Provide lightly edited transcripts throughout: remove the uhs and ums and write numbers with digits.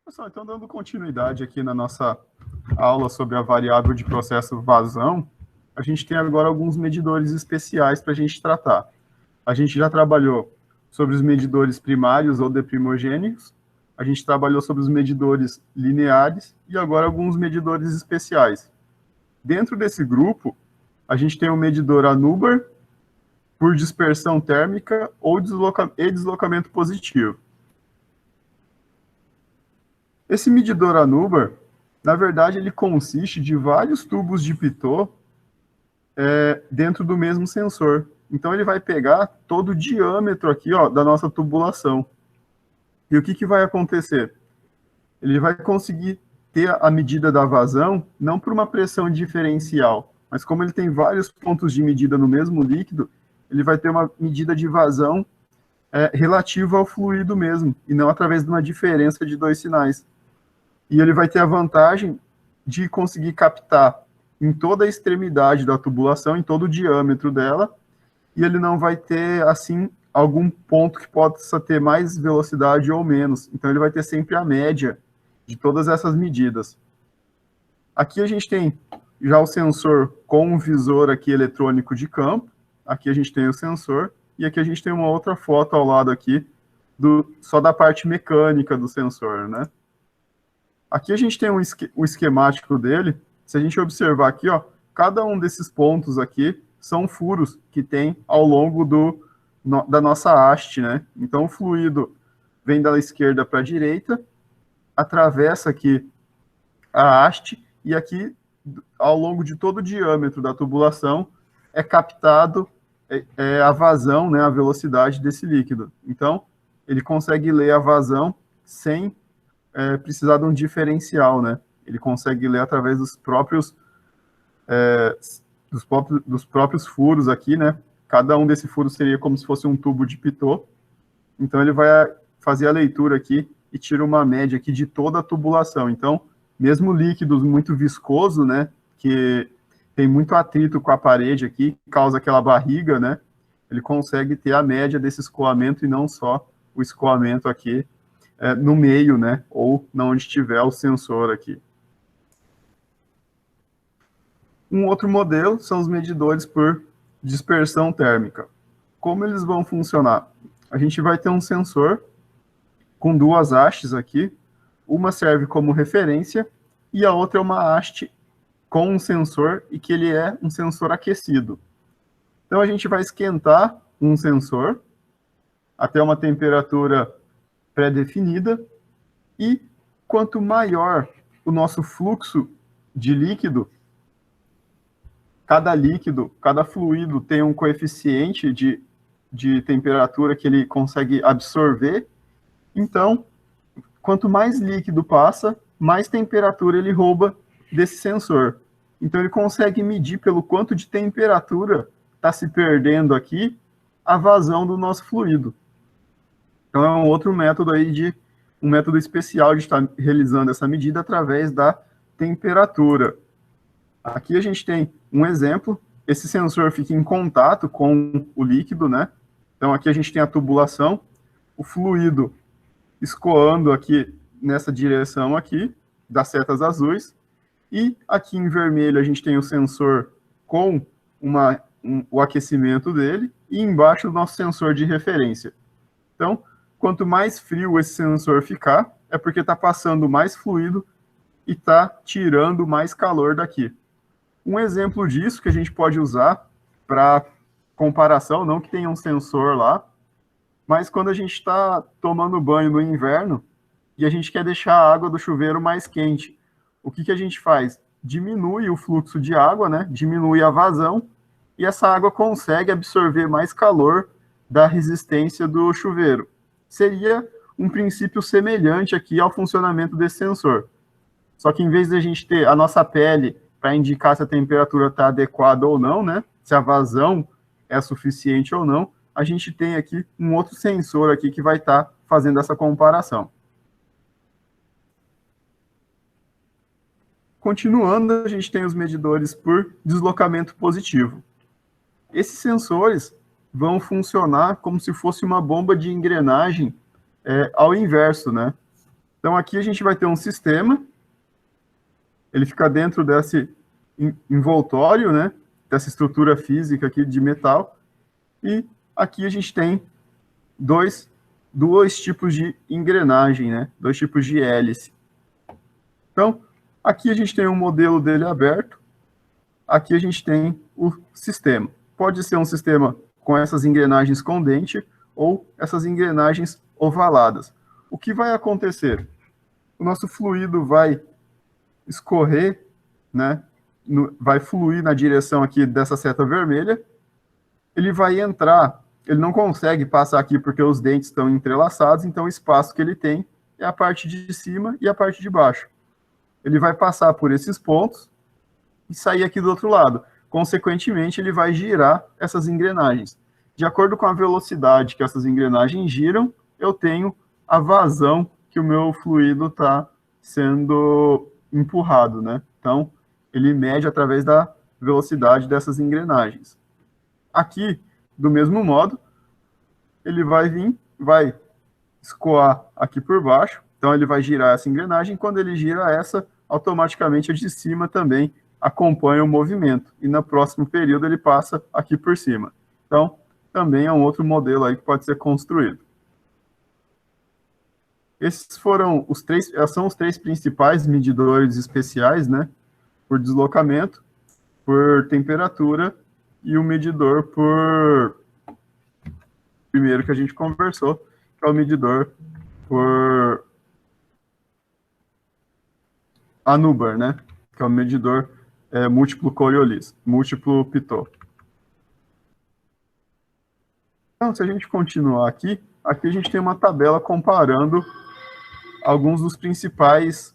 Pessoal, então dando continuidade aqui na nossa aula sobre a variável de processo vazão, a gente tem agora alguns medidores especiais para a gente tratar. A gente já trabalhou sobre os medidores primários ou deprimogênicos, a gente trabalhou sobre os medidores lineares e agora alguns medidores especiais. Dentro desse grupo, a gente tem o medidor Anuber por dispersão térmica ou deslocamento positivo. Esse medidor Anuber, na verdade, ele consiste de vários tubos de pitot dentro do mesmo sensor. Então, ele vai pegar todo o diâmetro aqui, ó, da nossa tubulação. E o que vai acontecer? Ele vai conseguir ter a medida da vazão, não por uma pressão diferencial, mas como ele tem vários pontos de medida no mesmo líquido, ele vai ter uma medida de vazão relativa ao fluido mesmo, e não através de uma diferença de dois sinais. E ele vai ter a vantagem de conseguir captar em toda a extremidade da tubulação, em todo o diâmetro dela, e ele não vai ter, assim, algum ponto que possa ter mais velocidade ou menos. Então, ele vai ter sempre a média de todas essas medidas. Aqui a gente tem já o sensor com um visor aqui eletrônico de campo, aqui a gente tem o sensor, e aqui a gente tem uma outra foto ao lado aqui, só da parte mecânica do sensor, né? Aqui a gente tem o esquemático dele. Se a gente observar aqui, ó, cada um desses pontos aqui são furos que tem ao longo da nossa haste, né? Então, o fluido vem da esquerda para a direita, atravessa aqui a haste, e aqui, ao longo de todo o diâmetro da tubulação, é captado a vazão, né, a velocidade desse líquido. Então, ele consegue ler a vazão sem precisar de um diferencial, né? Ele consegue ler através dos próprios furos aqui, né? Cada um desses furos seria como se fosse um tubo de pitot. Então, ele vai fazer a leitura aqui e tira uma média aqui de toda a tubulação. Então, mesmo líquidos muito viscoso, né? Que tem muito atrito com a parede aqui, causa aquela barriga, né? Ele consegue ter a média desse escoamento e não só o escoamento aqui no meio, né? Ou onde tiver o sensor aqui. Um outro modelo são os medidores por dispersão térmica. Como eles vão funcionar? A gente vai ter um sensor com duas hastes aqui. Uma serve como referência e a outra é uma haste com um sensor e que ele é um sensor aquecido. Então, a gente vai esquentar um sensor até uma temperatura pré-definida, e quanto maior o nosso fluxo de líquido, cada fluido tem um coeficiente de temperatura que ele consegue absorver. Então, quanto mais líquido passa, mais temperatura ele rouba desse sensor. Então, ele consegue medir pelo quanto de temperatura está se perdendo aqui a vazão do nosso fluido. Então, é um outro método aí um método especial de estar realizando essa medida através da temperatura. Aqui a gente tem um exemplo. Esse sensor fica em contato com o líquido, né? Então, aqui a gente tem a tubulação, o fluido escoando aqui nessa direção aqui, das setas azuis, e aqui em vermelho a gente tem o sensor com o aquecimento dele, e embaixo o nosso sensor de referência. Então, quanto mais frio esse sensor ficar, é porque está passando mais fluido e está tirando mais calor daqui. Um exemplo disso que a gente pode usar para comparação, não que tenha um sensor lá, mas quando a gente está tomando banho no inverno e a gente quer deixar a água do chuveiro mais quente, o que a gente faz? Diminui o fluxo de água, né? Diminui a vazão, e essa água consegue absorver mais calor da resistência do chuveiro. Seria um princípio semelhante aqui ao funcionamento desse sensor. Só que em vez de a gente ter a nossa pele para indicar se a temperatura está adequada ou não, né? Se a vazão é suficiente ou não, a gente tem aqui um outro sensor aqui que vai estar fazendo essa comparação. Continuando, a gente tem os medidores por deslocamento positivo. Esses sensores vão funcionar como se fosse uma bomba de engrenagem ao inverso, né? Então, aqui a gente vai ter um sistema, ele fica dentro desse envoltório, né, dessa estrutura física aqui de metal, e aqui a gente tem dois tipos de engrenagem, né, dois tipos de hélice. Então, aqui a gente tem um modelo dele aberto, aqui a gente tem o sistema. Pode ser um sistema com essas engrenagens com dente ou essas engrenagens ovaladas. O que vai acontecer? O nosso fluido vai escorrer, né, vai fluir na direção aqui dessa seta vermelha, ele vai entrar, ele não consegue passar aqui porque os dentes estão entrelaçados, então o espaço que ele tem é a parte de cima e a parte de baixo. Ele vai passar por esses pontos e sair aqui do outro lado. Consequentemente, ele vai girar essas engrenagens. De acordo com a velocidade que essas engrenagens giram, eu tenho a vazão que o meu fluido está sendo empurrado, né? Então, ele mede através da velocidade dessas engrenagens. Aqui, do mesmo modo, ele vai vir, vai escoar aqui por baixo, então ele vai girar essa engrenagem, quando ele gira essa, automaticamente a de cima também acompanha o movimento, e no próximo período ele passa aqui por cima. Então, também é um outro modelo aí que pode ser construído. Esses foram são os três principais medidores especiais, né, por deslocamento, por temperatura, e o medidor por primeiro que a gente conversou, que é o medidor por Anubar, né, que é o medidor múltiplo Coriolis, múltiplo Pitot. Então, se a gente continuar aqui a gente tem uma tabela comparando alguns dos principais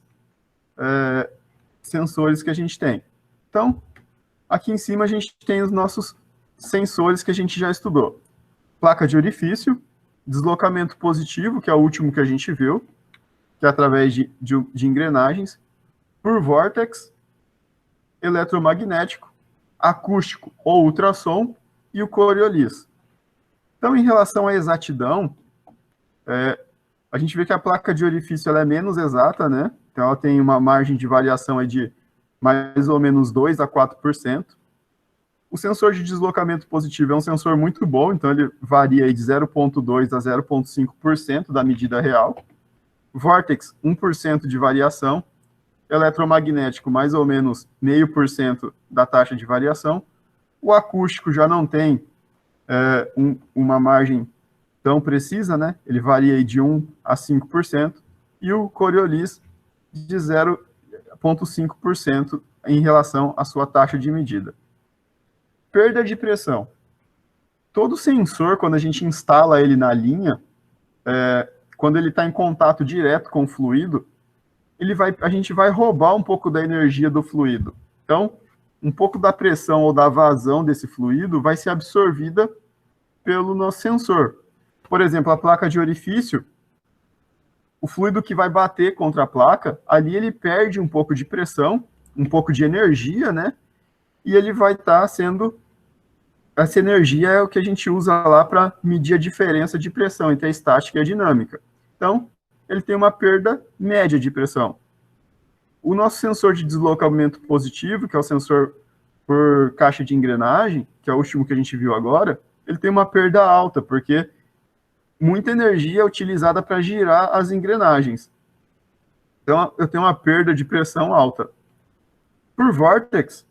sensores que a gente tem. Então, aqui em cima a gente tem os nossos sensores que a gente já estudou. Placa de orifício, deslocamento positivo, que é o último que a gente viu, que é através de engrenagens, por vórtex, eletromagnético, acústico ou ultrassom e o Coriolis. Então, em relação à exatidão, a gente vê que a placa de orifício ela é menos exata, né? Então, ela tem uma margem de variação aí de mais ou menos 2 a 4%. O sensor de deslocamento positivo é um sensor muito bom, então ele varia aí de 0,2 a 0,5% da medida real. Vórtex, 1% de variação. Eletromagnético, mais ou menos 0,5% da taxa de variação. O acústico já não tem uma margem tão precisa, né? Ele varia aí de 1 a 5%. E o Coriolis de 0,5% em relação à sua taxa de medida. Perda de pressão. Todo sensor, quando a gente instala ele na linha, quando ele está em contato direto com o fluido, a gente vai roubar um pouco da energia do fluido. Então, um pouco da pressão ou da vazão desse fluido vai ser absorvida pelo nosso sensor. Por exemplo, a placa de orifício, o fluido que vai bater contra a placa, ali ele perde um pouco de pressão, um pouco de energia, né? E ele vai estar sendo... Essa energia é o que a gente usa lá para medir a diferença de pressão entre a estática e a dinâmica. Então, ele tem uma perda média de pressão. O nosso sensor de deslocamento positivo, que é o sensor por caixa de engrenagem, que é o último que a gente viu agora, ele tem uma perda alta, porque muita energia é utilizada para girar as engrenagens. Então, eu tenho uma perda de pressão alta. Por vórtex,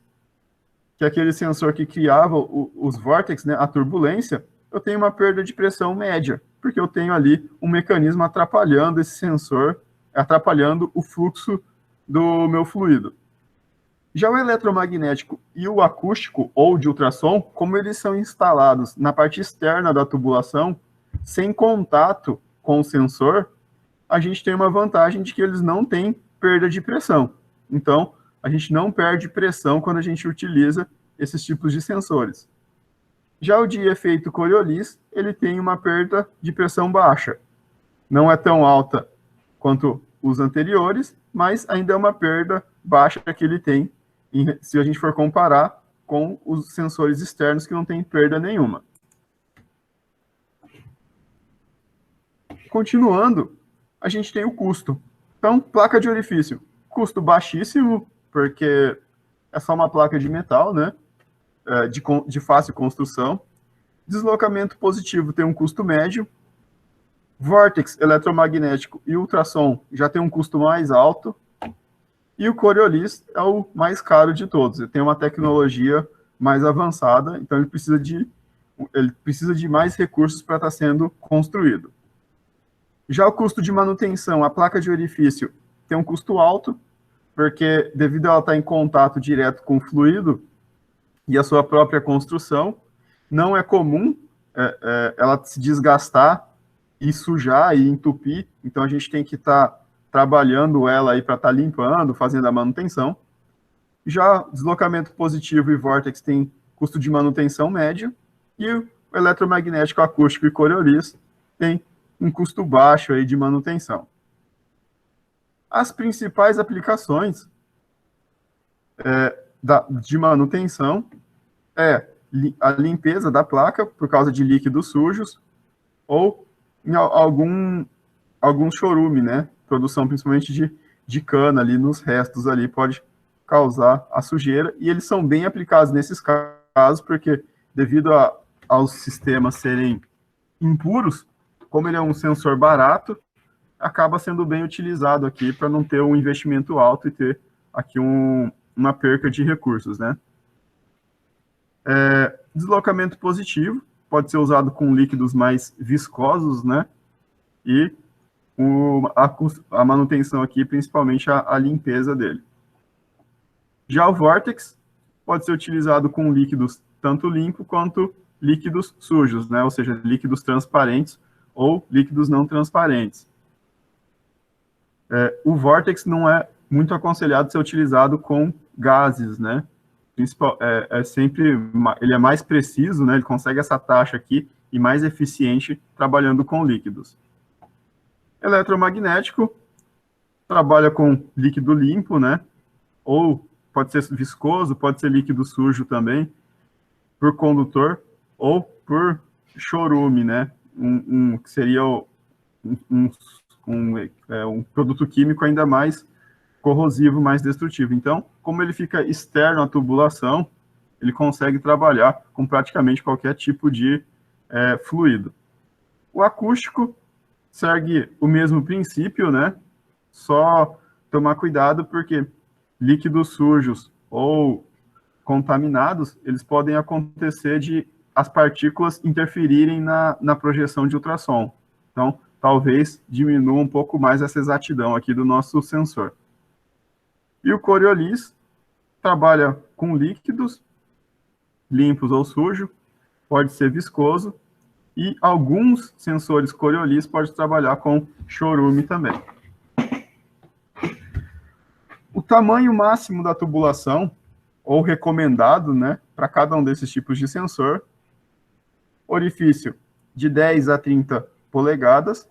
que é aquele sensor que criava os vórtex, né, a turbulência, eu tenho uma perda de pressão média, porque eu tenho ali um mecanismo atrapalhando esse sensor, atrapalhando o fluxo do meu fluido. Já o eletromagnético e o acústico, ou de ultrassom, como eles são instalados na parte externa da tubulação, sem contato com o sensor, a gente tem uma vantagem de que eles não têm perda de pressão. Então, a gente não perde pressão quando a gente utiliza esses tipos de sensores. Já o de efeito Coriolis, ele tem uma perda de pressão baixa. Não é tão alta quanto os anteriores, mas ainda é uma perda baixa que ele tem, se a gente for comparar com os sensores externos que não tem perda nenhuma. Continuando, a gente tem o custo. Então, placa de orifício, custo baixíssimo, porque é só uma placa de metal, né? De fácil construção. Deslocamento positivo tem um custo médio. Vórtex eletromagnético e ultrassom já tem um custo mais alto. E o Coriolis é o mais caro de todos. Ele tem uma tecnologia mais avançada, então ele precisa de mais recursos para estar sendo construído. Já o custo de manutenção, a placa de orifício tem um custo alto, porque devido a ela estar em contato direto com o fluido e a sua própria construção, não é comum ela se desgastar e sujar e entupir, então a gente tem que estar trabalhando ela aí para estar limpando, fazendo a manutenção. Já deslocamento positivo e vórtex tem custo de manutenção médio, e o eletromagnético, acústico e Coriolis tem um custo baixo aí de manutenção. As principais aplicações de manutenção é a limpeza da placa por causa de líquidos sujos ou em algum chorume, né? Produção principalmente de cana ali nos restos ali pode causar a sujeira, e eles são bem aplicados nesses casos porque devido aos sistemas serem impuros, como ele é um sensor barato, acaba sendo bem utilizado aqui para não ter um investimento alto e ter aqui uma perca de recursos, né? Deslocamento positivo pode ser usado com líquidos mais viscosos, né? E a manutenção aqui, principalmente a limpeza dele. Já o Vortex pode ser utilizado com líquidos tanto limpo quanto líquidos sujos, né? Ou seja, líquidos transparentes ou líquidos não transparentes. O Vortex não é muito aconselhado ser utilizado com gases, né? Ele é mais preciso, né? Ele consegue essa taxa aqui e mais eficiente trabalhando com líquidos. Eletromagnético trabalha com líquido limpo, né? Ou pode ser viscoso, pode ser líquido sujo também, por condutor ou por chorume, né? Que seria um produto químico ainda mais corrosivo, mais destrutivo. Então, como ele fica externo à tubulação, ele consegue trabalhar com praticamente qualquer tipo de fluido. O acústico segue o mesmo princípio, né? Só tomar cuidado porque líquidos sujos ou contaminados, eles podem acontecer de as partículas interferirem na projeção de ultrassom. Então, talvez diminua um pouco mais essa exatidão aqui do nosso sensor. E o Coriolis trabalha com líquidos, limpos ou sujos, pode ser viscoso, e alguns sensores Coriolis podem trabalhar com chorume também. O tamanho máximo da tubulação, ou recomendado, né, para cada um desses tipos de sensor, orifício de 10 a 30 polegadas,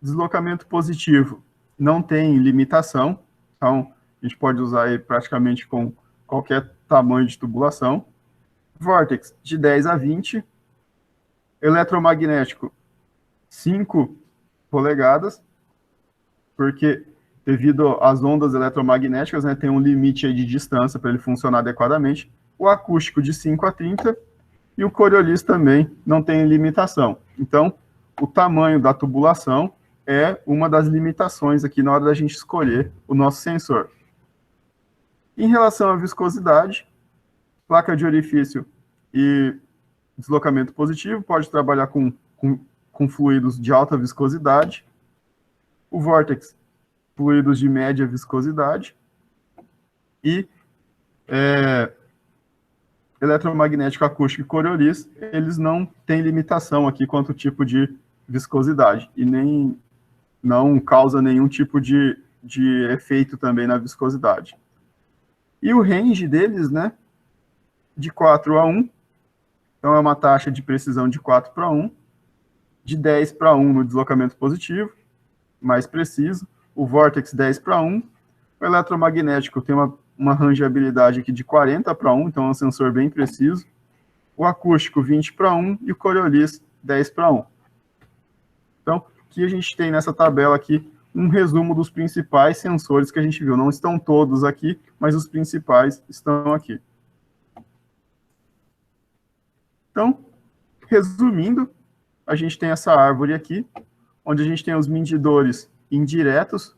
deslocamento positivo não tem limitação, então a gente pode usar aí praticamente com qualquer tamanho de tubulação. Vórtex de 10 a 20, eletromagnético 5 polegadas, porque devido às ondas eletromagnéticas, né, tem um limite aí de distância para ele funcionar adequadamente. O acústico de 5 a 30 e o Coriolis também não tem limitação. Então, o tamanho da tubulação é uma das limitações aqui na hora da gente escolher o nosso sensor. Em relação à viscosidade, placa de orifício e deslocamento positivo pode trabalhar com fluidos de alta viscosidade. O Vortex, fluidos de média viscosidade. E eletromagnético, acústico e Coriolis, eles não têm limitação aqui quanto ao tipo de viscosidade. E nem não causa nenhum tipo de efeito também na viscosidade. E o range deles, né, de 4 a 1, então é uma taxa de precisão de 4 para 1, de 10 para 1 no deslocamento positivo, mais preciso, o Vortex 10 para 1, o eletromagnético tem uma rangeabilidade aqui de 40 para 1, então é um sensor bem preciso, o acústico 20 para 1 e o Coriolis 10 para 1. Então, aqui a gente tem nessa tabela aqui um resumo dos principais sensores que a gente viu. Não estão todos aqui, mas os principais estão aqui. Então, resumindo, a gente tem essa árvore aqui, onde a gente tem os medidores indiretos,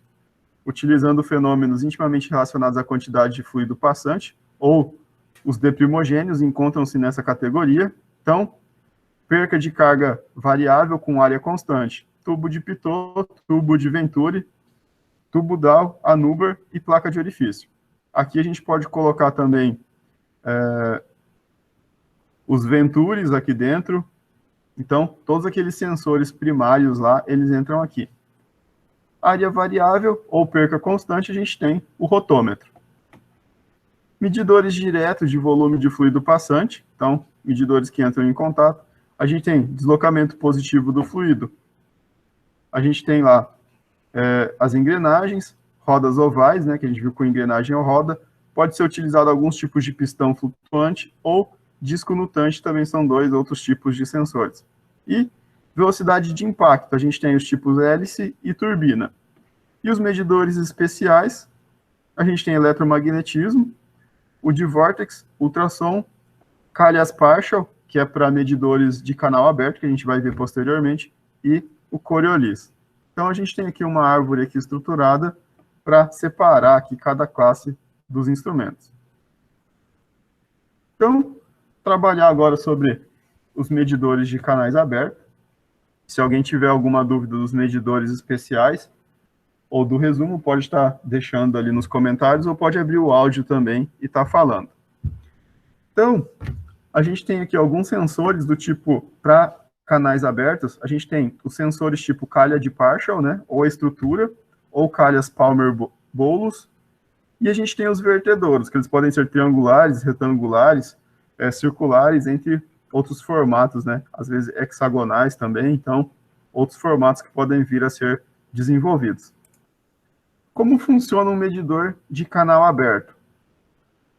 utilizando fenômenos intimamente relacionados à quantidade de fluido passante, ou os deprimogênios encontram-se nessa categoria. Então, perca de carga variável com área constante, tubo de Pitot, tubo de Venturi, tubo Dow, Anuber e placa de orifício. Aqui a gente pode colocar também os Venturis aqui dentro. Então, todos aqueles sensores primários lá, eles entram aqui. Área variável ou perca constante, a gente tem o rotômetro. Medidores diretos de volume de fluido passante, então, medidores que entram em contato. A gente tem deslocamento positivo do fluido. A gente tem lá as engrenagens, rodas ovais, né, que a gente viu com engrenagem ou roda. Pode ser utilizado alguns tipos de pistão flutuante ou disco nutante, também são dois outros tipos de sensores. E velocidade de impacto, a gente tem os tipos hélice e turbina. E os medidores especiais, a gente tem eletromagnetismo, o de vórtex, ultrassom, Callias Partial, que é para medidores de canal aberto, que a gente vai ver posteriormente, e o Coriolis. Então, a gente tem aqui uma árvore aqui estruturada para separar aqui cada classe dos instrumentos. Então, trabalhar agora sobre os medidores de canais abertos. Se alguém tiver alguma dúvida dos medidores especiais ou do resumo, pode estar deixando ali nos comentários ou pode abrir o áudio também e estar falando. Então, a gente tem aqui alguns sensores do tipo, para canais abertos, a gente tem os sensores tipo calha de Partial, né, ou a estrutura, ou calhas Palmer-Boulos, e a gente tem os vertedouros, que eles podem ser triangulares, retangulares, circulares, entre outros formatos, né? Às vezes hexagonais também, então, outros formatos que podem vir a ser desenvolvidos. Como funciona um medidor de canal aberto?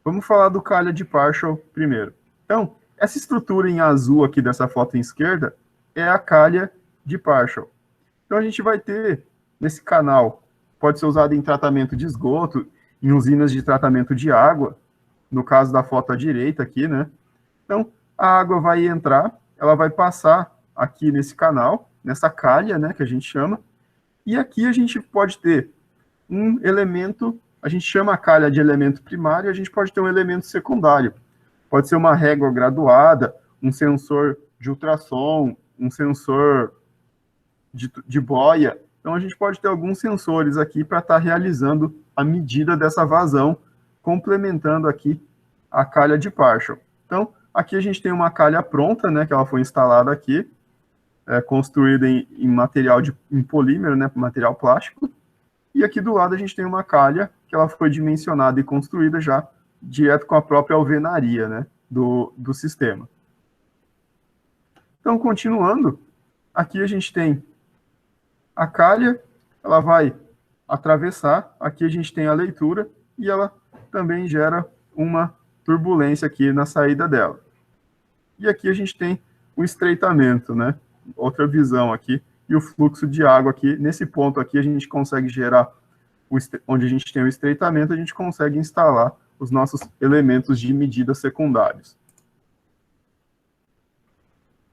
Vamos falar do calha de Partial primeiro. Então, essa estrutura em azul aqui dessa foto em esquerda é a calha de Partial. Então, a gente vai ter nesse canal, pode ser usado em tratamento de esgoto, em usinas de tratamento de água, no caso da foto à direita aqui, né? Então, a água vai entrar, ela vai passar aqui nesse canal, nessa calha, né, que a gente chama, e aqui a gente pode ter um elemento, a gente chama a calha de elemento primário, a gente pode ter um elemento secundário. Pode ser uma régua graduada, um sensor de ultrassom, um sensor de boia. Então, a gente pode ter alguns sensores aqui para estar realizando a medida dessa vazão, complementando aqui a calha de Partial. Então, aqui a gente tem uma calha pronta, né, que ela foi instalada aqui, construída em material em polímero, né, material plástico. E aqui do lado a gente tem uma calha que ela foi dimensionada e construída já direto com a própria alvenaria, né, do sistema. Então, continuando, aqui a gente tem a calha, ela vai atravessar, aqui a gente tem a leitura e ela também gera uma turbulência aqui na saída dela. E aqui a gente tem o estreitamento, né? Outra visão aqui, e o fluxo de água aqui. Nesse ponto aqui a gente consegue gerar, onde a gente tem o estreitamento, a gente consegue instalar os nossos elementos de medida secundários.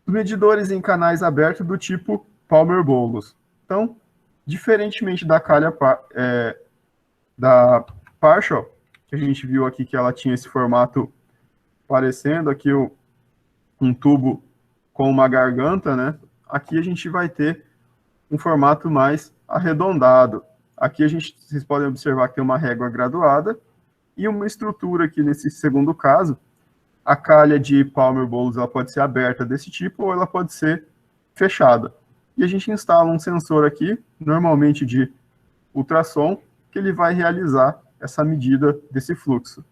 Os medidores em canais abertos do tipo Palmer-Boulos. Então, diferentemente da calha da Partial, que a gente viu aqui que ela tinha esse formato parecendo aqui um tubo com uma garganta, né? Aqui a gente vai ter um formato mais arredondado. Aqui vocês podem observar que tem uma régua graduada e uma estrutura aqui nesse segundo caso. A calha de Palmer-Boulos ela pode ser aberta desse tipo ou ela pode ser fechada. E a gente instala um sensor aqui, normalmente de ultrassom, que ele vai realizar essa medida desse fluxo.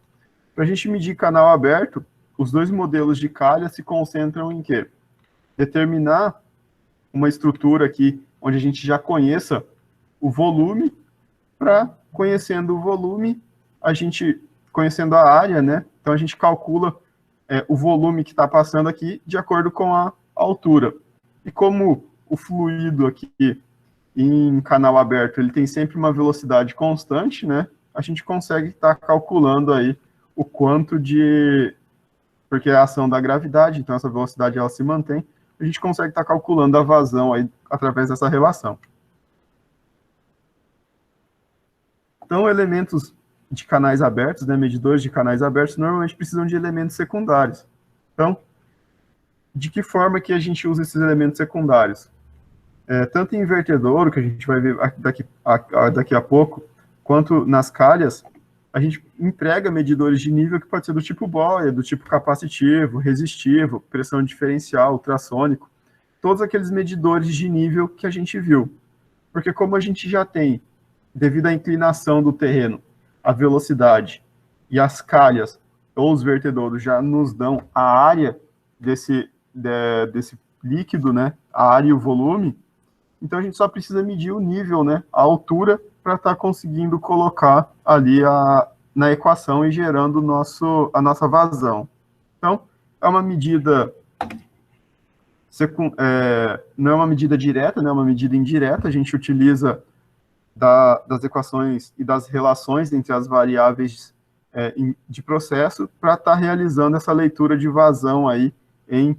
Para a gente medir canal aberto, os dois modelos de calha se concentram em quê? Determinar uma estrutura aqui, onde a gente já conheça o volume, para, conhecendo o volume, conhecendo a área, né? Então a gente calcula o volume que está passando aqui de acordo com a altura. E como o fluido aqui, em canal aberto ele tem sempre uma velocidade constante, né? A gente consegue estar calculando aí o quanto de... Porque é a ação da gravidade, então essa velocidade ela se mantém. A gente consegue estar calculando a vazão aí através dessa relação. Então, elementos de canais abertos, né, medidores de canais abertos, normalmente precisam de elementos secundários. Então, de que forma que a gente usa esses elementos secundários? Tanto em invertedouro, que a gente vai ver daqui a pouco, quanto nas calhas, a gente emprega medidores de nível que pode ser do tipo boia, do tipo capacitivo, resistivo, pressão diferencial, ultrassônico, todos aqueles medidores de nível que a gente viu. Porque como a gente já tem, devido à inclinação do terreno, a velocidade e as calhas ou os vertedouros já nos dão a área desse líquido, né, a área e o volume, então a gente só precisa medir o nível, né, a altura, para estar conseguindo colocar ali na equação e gerando a nossa vazão. Então, é uma medida, não é uma medida direta, né, é uma medida indireta, a gente utiliza das equações e das relações entre as variáveis de processo para estar realizando essa leitura de vazão aí em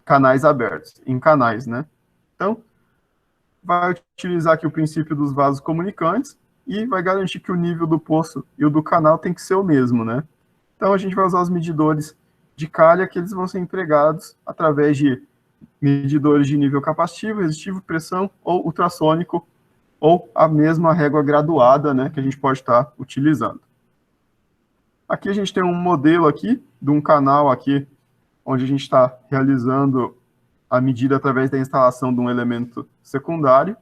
canais abertos, em canais, né? Então, vai utilizar aqui o princípio dos vasos comunicantes e vai garantir que o nível do poço e o do canal tem que ser o mesmo, né? Então, a gente vai usar os medidores de calha, que eles vão ser empregados através de medidores de nível capacitivo, resistivo, pressão ou ultrassônico, ou a mesma régua graduada, né, que a gente pode estar utilizando. Aqui a gente tem um modelo aqui, de um canal aqui, onde a gente está realizando a medida através da instalação de um elemento secundário.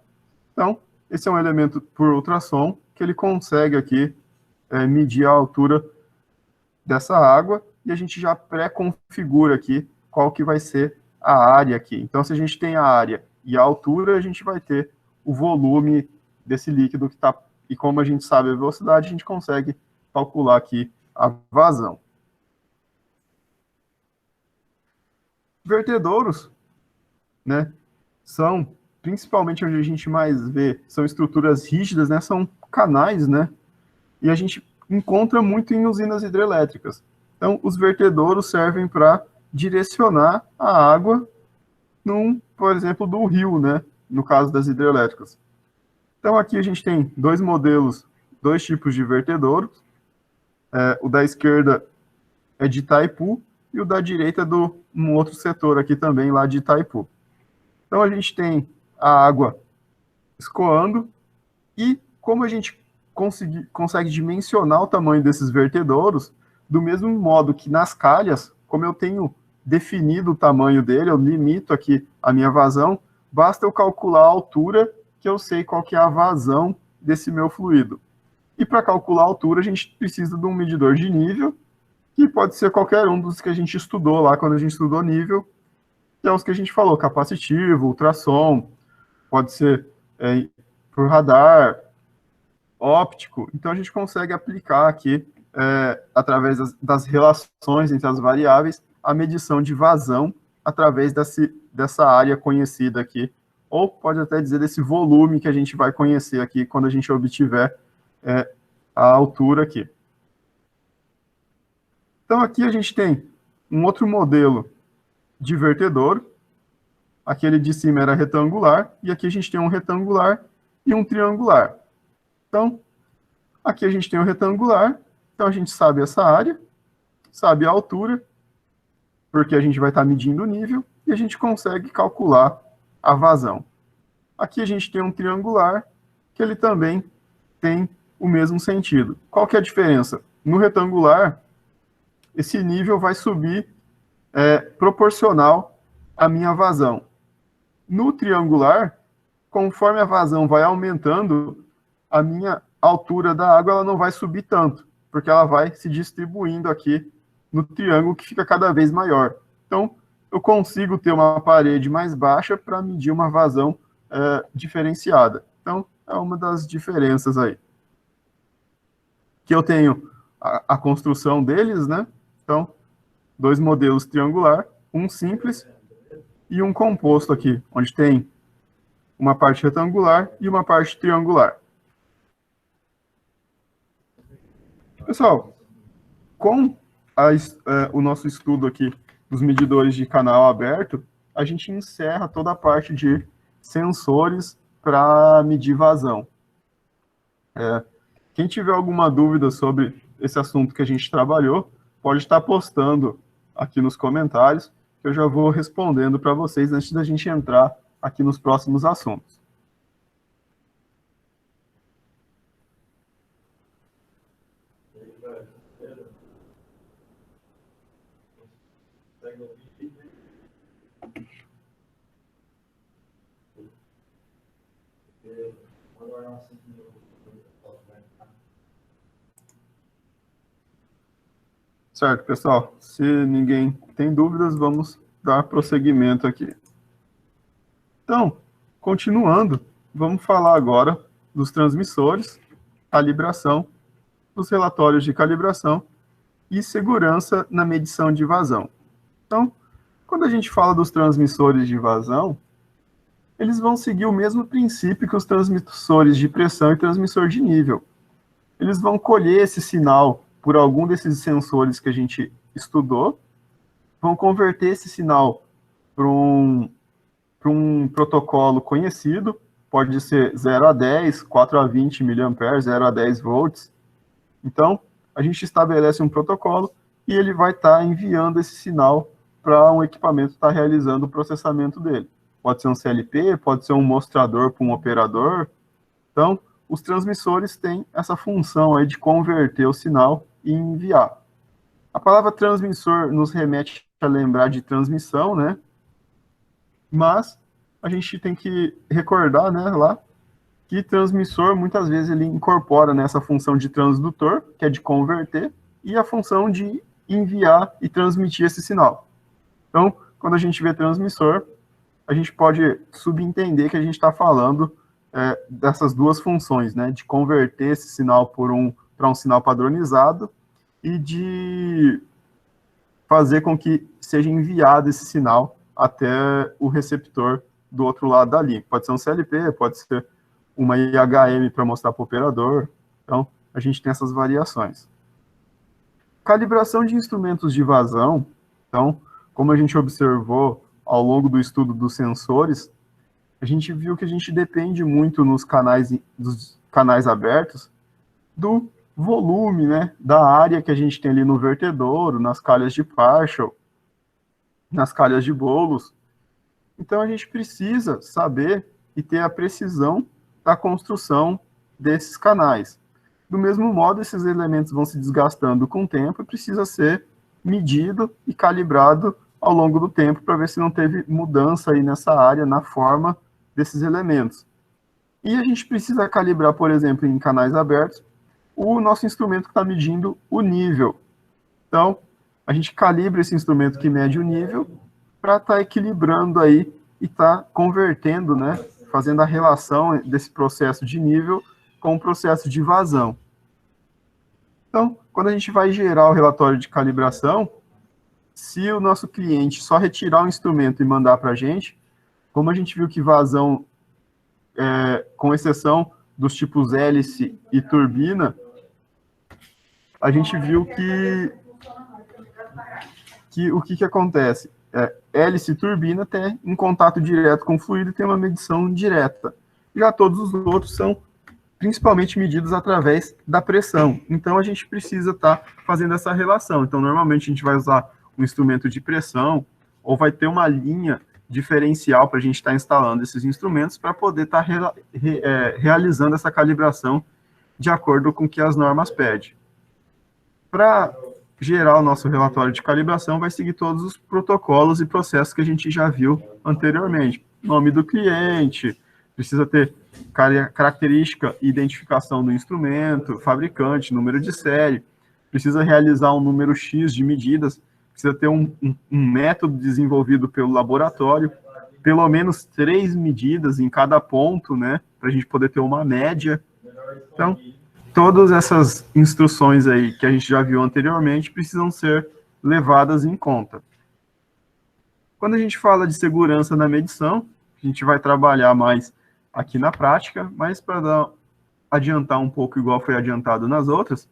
Então, esse é um elemento por ultrassom, que ele consegue aqui medir a altura dessa água, e a gente já pré-configura aqui qual que vai ser a área aqui. Então, se a gente tem a área e a altura, a gente vai ter o volume desse líquido que está... E como a gente sabe a velocidade, a gente consegue calcular aqui a vazão. Vertedouros, né, são, principalmente onde a gente mais vê, são estruturas rígidas, né, são canais, né, e a gente encontra muito em usinas hidrelétricas. Então, os vertedouros servem para direcionar a água por exemplo, do rio, né, no caso das hidrelétricas. Então, aqui a gente tem dois modelos, dois tipos de vertedouros. O da esquerda é de Itaipu e o da direita é um outro setor aqui também, lá de Itaipu. Então, a gente tem a água escoando e como a gente consegue dimensionar o tamanho desses vertedouros, do mesmo modo que nas calhas, como eu tenho definido o tamanho dele, eu limito aqui a minha vazão, basta eu calcular a altura que eu sei qual que é a vazão desse meu fluido. E para calcular a altura, a gente precisa de um medidor de nível, que pode ser qualquer um dos que a gente estudou lá quando a gente estudou nível, que é os que a gente falou, capacitivo, ultrassom, pode ser por radar, óptico. Então, a gente consegue aplicar aqui, através das relações entre as variáveis, a medição de vazão através dessa área conhecida aqui, ou pode até dizer desse volume que a gente vai conhecer aqui quando a gente obtiver a altura aqui. Então, aqui a gente tem um outro modelo de vertedouro. Aquele de cima era retangular, e aqui a gente tem um retangular e um triangular. Então, aqui a gente tem o retangular, então a gente sabe essa área, sabe a altura, porque a gente vai estar medindo o nível, e a gente consegue calcular a vazão. Aqui a gente tem um triangular, que ele também tem o mesmo sentido. Qual que é a diferença? No retangular, esse nível vai subir proporcional à minha vazão. No triangular, conforme a vazão vai aumentando, a minha altura da água ela não vai subir tanto, porque ela vai se distribuindo aqui no triângulo, que fica cada vez maior. Então, eu consigo ter uma parede mais baixa para medir uma vazão diferenciada. Então, é uma das diferenças aí. Que eu tenho a construção deles, né? Então, dois modelos triangular, um simples e um composto aqui, onde tem uma parte retangular e uma parte triangular. Pessoal, com o nosso estudo aqui dos medidores de canal aberto, a gente encerra toda a parte de sensores para medir vazão. Quem tiver alguma dúvida sobre esse assunto que a gente trabalhou, pode estar postando aqui nos comentários, que eu já vou respondendo para vocês antes da gente entrar aqui nos próximos assuntos. Certo, pessoal. Se ninguém tem dúvidas, vamos dar prosseguimento aqui. Então, continuando, vamos falar agora dos transmissores, calibração, dos relatórios de calibração e segurança na medição de vazão. Então, quando a gente fala dos transmissores de vazão, eles vão seguir o mesmo princípio que os transmissores de pressão e transmissor de nível. Eles vão colher esse sinal por algum desses sensores que a gente estudou, vão converter esse sinal para um protocolo conhecido, pode ser 0 a 10, 4 a 20 mA, 0 a 10 volts. Então, a gente estabelece um protocolo e ele vai estar enviando esse sinal para um equipamento que está realizando o processamento dele. Pode ser um CLP, pode ser um mostrador para um operador. Então, os transmissores têm essa função aí de converter o sinal e enviar. A palavra transmissor nos remete a lembrar de transmissão, né? Mas a gente tem que recordar, né, lá, que transmissor, muitas vezes, ele incorpora nessa função de transdutor, que é de converter, e a função de enviar e transmitir esse sinal. Então, quando a gente vê transmissor, a gente pode subentender que a gente está falando dessas duas funções, né, de converter esse sinal para um sinal padronizado e de fazer com que seja enviado esse sinal até o receptor do outro lado da linha. Pode ser um CLP, pode ser uma IHM para mostrar para o operador. Então, a gente tem essas variações. Calibração de instrumentos de vazão. Então, como a gente observou ao longo do estudo dos sensores, a gente viu que a gente depende muito dos canais abertos do volume, né, da área que a gente tem ali no vertedouro, nas calhas de Partial, nas calhas de bolos. Então, a gente precisa saber e ter a precisão da construção desses canais. Do mesmo modo, esses elementos vão se desgastando com o tempo e precisa ser medido e calibrado ao longo do tempo para ver se não teve mudança aí nessa área, na forma desses elementos. E a gente precisa calibrar, por exemplo, em canais abertos, o nosso instrumento que está medindo o nível. Então, a gente calibra esse instrumento que mede o nível para estar equilibrando aí e estar convertendo, né, fazendo a relação desse processo de nível com o processo de vazão. Então, quando a gente vai gerar o relatório de calibração, se o nosso cliente só retirar o instrumento e mandar para a gente, como a gente viu que vazão, com exceção dos tipos hélice e turbina, a gente viu que o que acontece? Hélice e turbina tem um contato direto com o fluido e tem uma medição direta. Já todos os outros são principalmente medidos através da pressão. Então, a gente precisa estar fazendo essa relação. Então, normalmente, a gente vai usar um instrumento de pressão ou vai ter uma linha diferencial para a gente estar instalando esses instrumentos para poder estar realizando essa calibração de acordo com o que as normas pedem. Para gerar o nosso relatório de calibração, vai seguir todos os protocolos e processos que a gente já viu anteriormente. Nome do cliente, precisa ter característica e identificação do instrumento, fabricante, número de série, precisa realizar um número X de medidas, precisa ter um método desenvolvido pelo laboratório, pelo menos 3 medidas em cada ponto, né, para a gente poder ter uma média. Então, todas essas instruções aí que a gente já viu anteriormente precisam ser levadas em conta. Quando a gente fala de segurança na medição, a gente vai trabalhar mais aqui na prática, mas para adiantar um pouco, igual foi adiantado nas outras,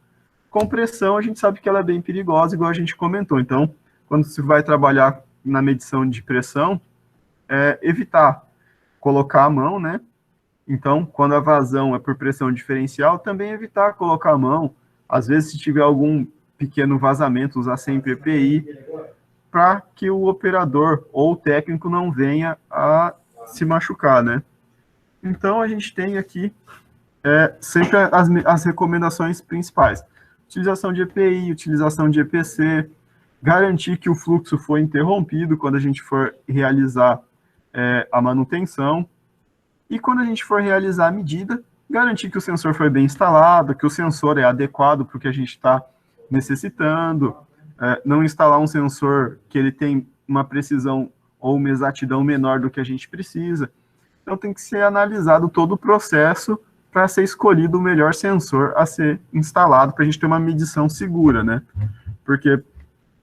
compressão a gente sabe que ela é bem perigosa, igual a gente comentou. Então, quando se vai trabalhar na medição de pressão, evitar colocar a mão, né? Então, quando a vazão é por pressão diferencial, também evitar colocar a mão. Às vezes, se tiver algum pequeno vazamento, usar sempre EPI, para que o operador ou o técnico não venha a se machucar, né? Então, a gente tem aqui sempre as recomendações principais. Utilização de EPI, utilização de EPC, garantir que o fluxo foi interrompido quando a gente for realizar a manutenção, e quando a gente for realizar a medida, garantir que o sensor foi bem instalado, que o sensor é adequado para o que a gente está necessitando, não instalar um sensor que ele tem uma precisão ou uma exatidão menor do que a gente precisa. Então tem que ser analisado todo o processo para ser escolhido o melhor sensor a ser instalado, para a gente ter uma medição segura, né? Porque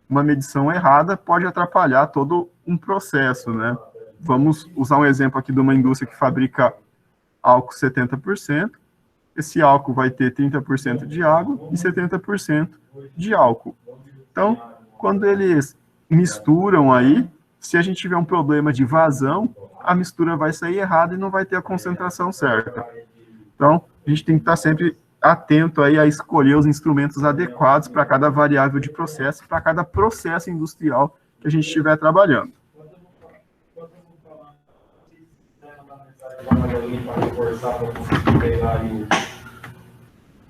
uma medição errada pode atrapalhar todo um processo, né? Vamos usar um exemplo aqui de uma indústria que fabrica álcool 70%. Esse álcool vai ter 30% de água e 70% de álcool. Então, quando eles misturam aí, se a gente tiver um problema de vazão, a mistura vai sair errada e não vai ter a concentração certa. Então, a gente tem que estar sempre atento aí a escolher os instrumentos adequados para cada variável de processo, para cada processo industrial que a gente estiver trabalhando.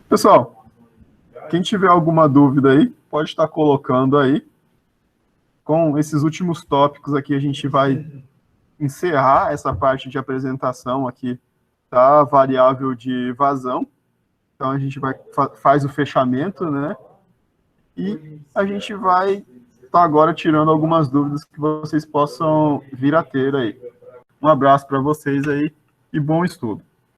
Pessoal, quem tiver alguma dúvida aí, pode estar colocando aí. Com esses últimos tópicos aqui, a gente vai encerrar essa parte de apresentação aqui da variável de vazão. Então, a gente faz o fechamento, né? E a gente vai estar agora tirando algumas dúvidas que vocês possam vir a ter aí. Um abraço para vocês aí e bom estudo.